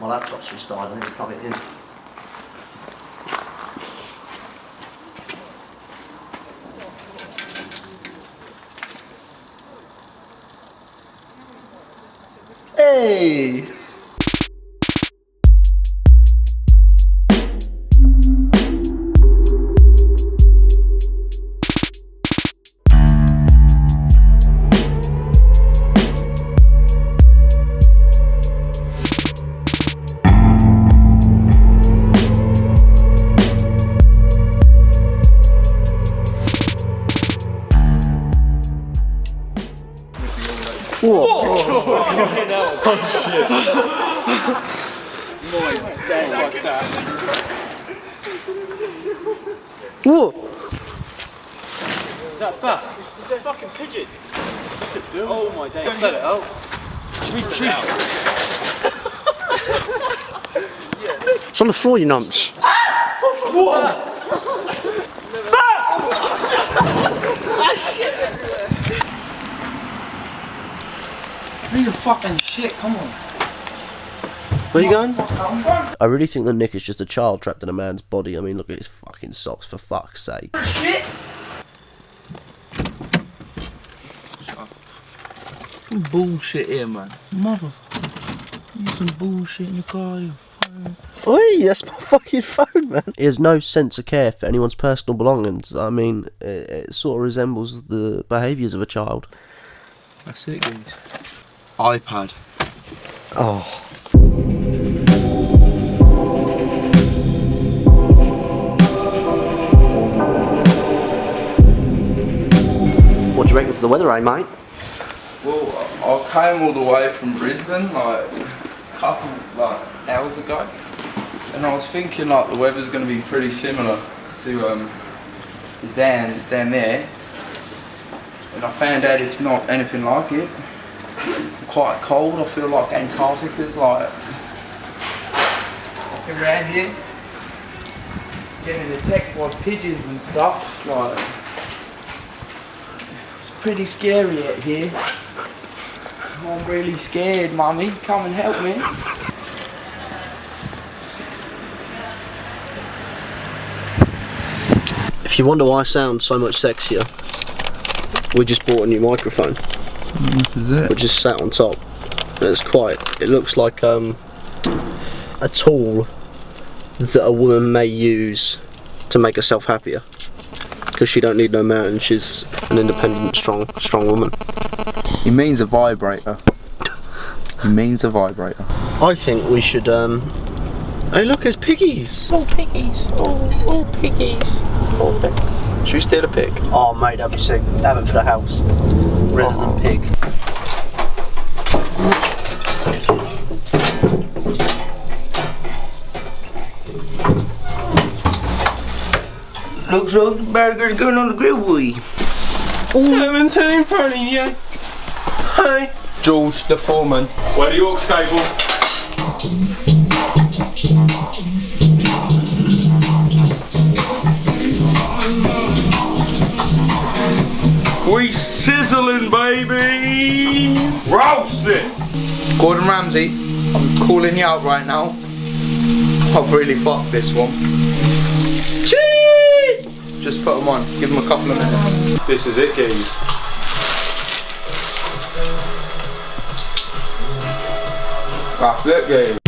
My laptop's just died, I need to plug it in. Hey! Whoa! Oh shit! Whoa! Is that a bat? It's a fucking pigeon. What's it doing? Oh my days! Let it out. Shoot it out. It's on the floor, you nunts. What? Read the fucking shit, come on. Where are you going? I really think that Nick is just a child trapped in a man's body. I mean, look at his fucking socks, for fuck's sake. Shit! Some bullshit here, man. Motherfucker. You some bullshit in the car, you phone. Oi, that's my fucking phone, man. He has no sense of care for anyone's personal belongings. I mean, it sort of resembles the behaviours of a child. That's it, guys. iPad. Oh. What do you reckon to the weather, eh, mate? Well, I came all the way from Brisbane like a couple hours ago, and I was thinking like the weather's going to be pretty similar to down there, and I found out it's not anything like it. Quite cold. I feel like Antarctica's like around here, getting attacked by pigeons and stuff. Like, it's pretty scary out here. I'm really scared, Mummy. Come and help me. If you wonder why I sound so much sexier, we just bought a new microphone. This is it. Which is sat on top. It looks like a tool that a woman may use to make herself happier. Because she don't need no man, she's an independent, strong woman. He means a vibrator. He means a vibrator. I think we should, hey look, there's piggies! Oh, piggies. Oh, piggies. Oh, Should we steal a pig? Oh mate, that'd be sick. Have it for the house. Resident pig. looks like the burger's going on the grill, boy. 17 penny, yeah. Hey. George, the foreman. Where the York's cable? We sizzling, baby! Roast it! Gordon Ramsay, I'm calling you out right now. I've really fucked this one. Chee! Just put them on. Give them a couple of minutes. This is it, guys. That's it, guys.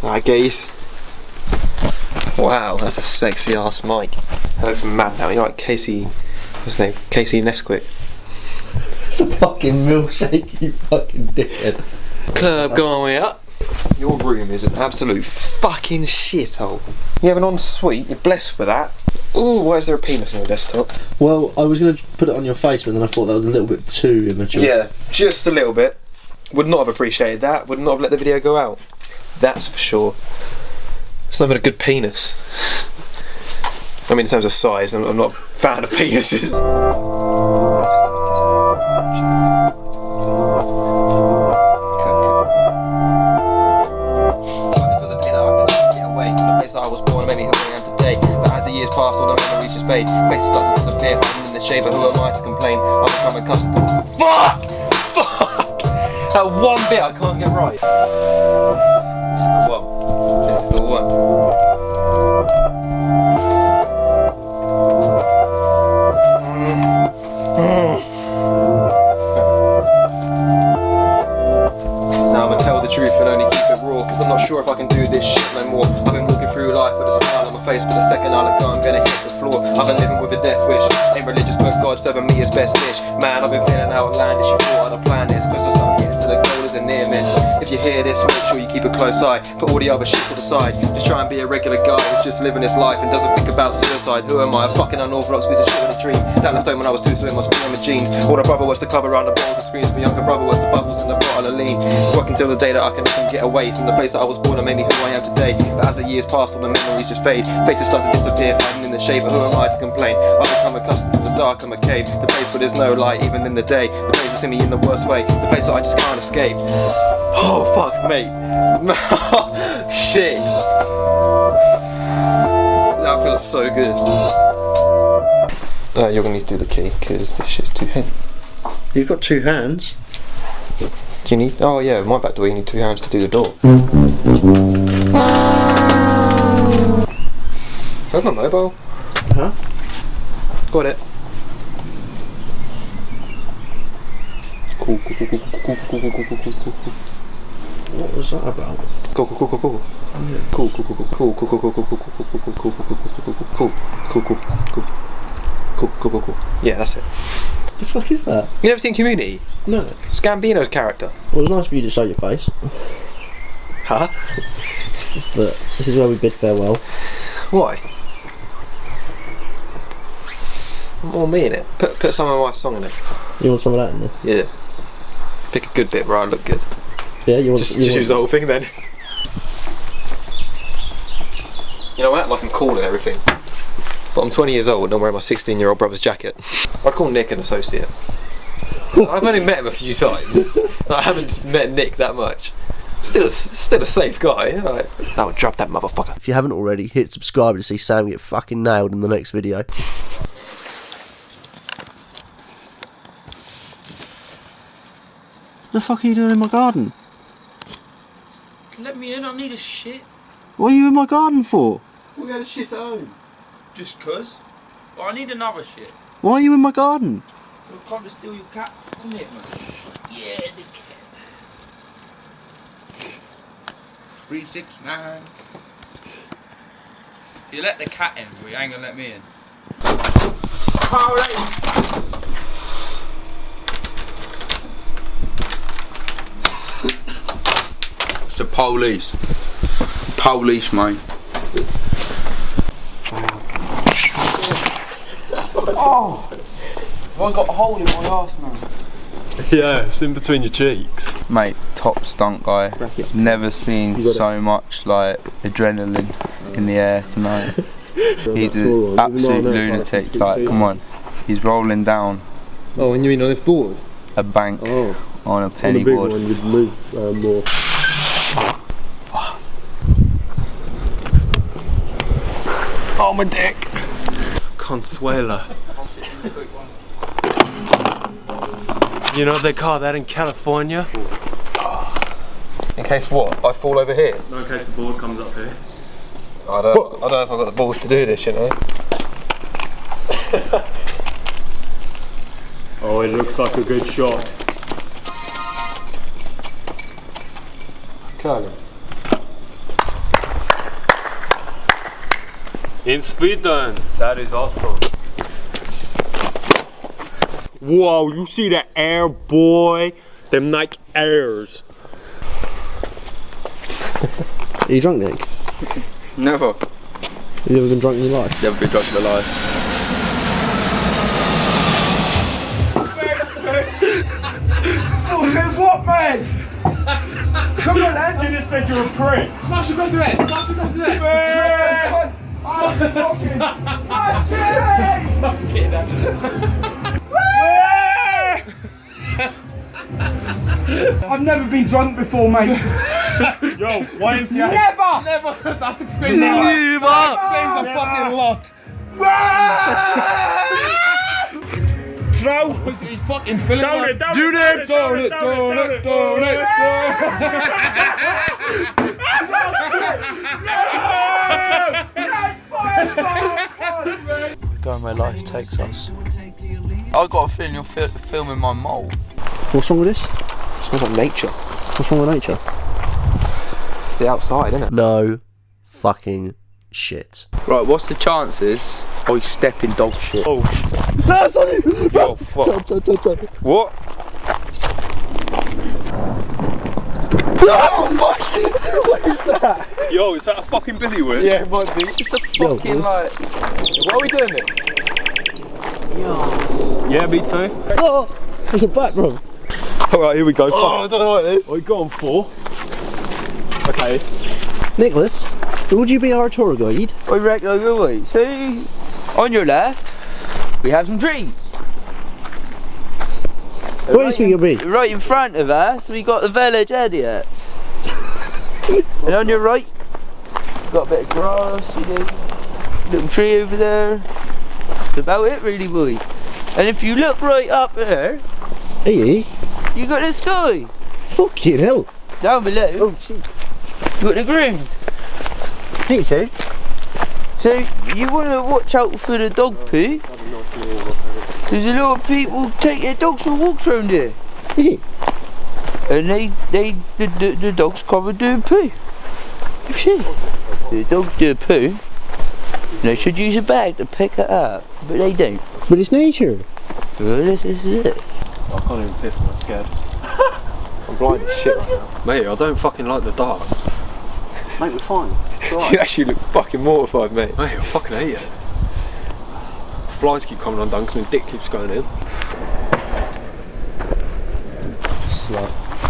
Right, guys. Wow, that's a sexy ass mic. That looks mad now. You know, like Casey, what's his name? Casey Nesquik. It's a fucking milkshake, you fucking dickhead. Club going up. Your room is an absolute fucking shithole. You have an ensuite, you're blessed with that. Ooh, why is there a penis on your desktop? Well, I was going to put it on your face, but then I thought that was a little bit too immature. Yeah, just a little bit. Would not have appreciated that. Would not have let the video go out. That's for sure. It's not even a good penis. I mean, in terms of size, I'm not a fan of penises. fade. Faces start to disappear, hiding in the shade, but who am I to complain? I've become accustomed. Fuck! Fuck! That one bit I can't get right. This is the one. This is the one. Now I'ma tell the truth and only keep it raw, cause I'm not sure if I can do this shit no more. I've been walking through life with a smile on my face, but the second I let go I'm gonna hit the floor. I've been living with a death wish, ain't religious but God serving me his best dish. Man, I've been feeling outlandish, you thought I'd plan this, cause the sun gets to the goal is a near miss. If you hear this, make sure you keep a close eye, put all the other shit to the side. Just try and be a regular guy who's just living his life and doesn't think about suicide. Who am I? A fucking unorthodox piece of shit with a dream that left home when I was too, so it must be on my jeans. Older brother was to cover around the balls and screams, my younger brother was the bubbles in the bottle of lean. Working till the day that I can get away from the place that I was born and made me who I am today. But as the years pass, all the memories just fade. Faces start to disappear, hiding in the shade, but who am I to complain? I've become accustomed to the dark and the cave, the place where there's no light even in the day, the place that's in me in the worst way, the place that I just can't escape. Oh fuck, mate. Shit. That feels so good. You're gonna need to do the key because this shit's too heavy. You've got 2 hands. Do you need? Oh yeah, my back door. You need 2 hands to do the door. Where's my mobile? Huh? Got it. Cool. What was that about? Cool. Yeah, that's it. The fuck is that? You never seen Community? No. It's Gambino's character. Well, it was nice for you to show your face, Huh? but this is where we bid farewell. Why? More me in it. Put some of my song in it. You want some of that in there? Yeah. Pick a good bit where I look good. Yeah, you want Just you want use the whole thing then. You know, I act like I'm cool and everything, but I'm 20 years old and I'm wearing my 16-year-old brother's jacket. I'd call Nick an associate. I've only met him a few times. I haven't met Nick that much. Still a safe guy. Right. Now drop that motherfucker. If you haven't already, hit subscribe to see Sam get fucking nailed in the next video. The fuck are you doing in my garden? Let me in, I need a shit. What are you in my garden for? We had a shit at home. Just cause? But I need another shit. Why are you in my garden? I'll come to steal your cat. Come here, man. Yeah, the cat. 369. So you let the cat in, but you ain't gonna let me in. It's the police. Police, mate. Oh! Have I got a hole in my arse now? Yeah, it's in between your cheeks. Mate, top stunt guy. Never seen so much like adrenaline in the air tonight. He's an absolute lunatic. Like, come on, he's rolling down Oh, and you mean on this board? a bank on a penny big board. one, you'd move more. Oh, my dick. Consuela. You know what they call that in California? In case what? I fall over here? No, in case the board comes up here. I don't know if I've got the balls to do this, you know. Oh, it looks like a good shot. Curling. In Sweden, that is awesome. Whoa, you see the air, boy? Them Nike Airs. Are you drunk, Nick? Never. Have you ever been drunk in your life? Never been drunk in my life. What, man? Come on, lad. You just said you're a prick. Smash across the head! Smash across the head! I've never been drunk before, mate. Yo, YMCA. Never! Never! That explains a lot. That explains a fucking lot. Throw! He's fucking filling Down it, down it, Down it! down it, down it, down it, We go where life takes us. I got a feeling you're filming my mole. What's wrong with this? Smells like nature. What's wrong with nature? It's the outside, isn't it? No fucking shit. Right, what's the chances I step in dog shit? Oh, No, it's on you! oh, fuck. Turn. What? Yo, is that a fucking billy witch? Yeah, it might be. Just a fucking like. What are we doing here? Yeah, me too. Oh, there's a bat, bro. Alright, here we go. Oh, I don't know what it is. What are you going for? Okay. Nicholas, would you be our tour guide? I reckon I will wait. See, on your left, we have some trees. Where is we gonna be? Right in front of us, we got the village idiots. And on your right, got a bit of grass, you know, little tree over there. That's about it really, boy. And if you look right up there, Hey, you got the sky. fucking hell. Down below, Oh shit. you got the ground. Hey, so. So you want to watch out for the dog poo. There's a lot of people take their dogs for walks around here. Is it? And the dogs covered doing poo. You see? The dogs do poo. They should use a bag to pick it up, but they don't. But it's nature. Well, this is it. I can't even piss when I'm scared. I'm blind as shit right now. Mate, I don't fucking like the dark. Mate, we're fine. You actually look fucking mortified, mate. Mate, I fucking hate it. Flies keep coming undone because my dick keeps going in. Slut.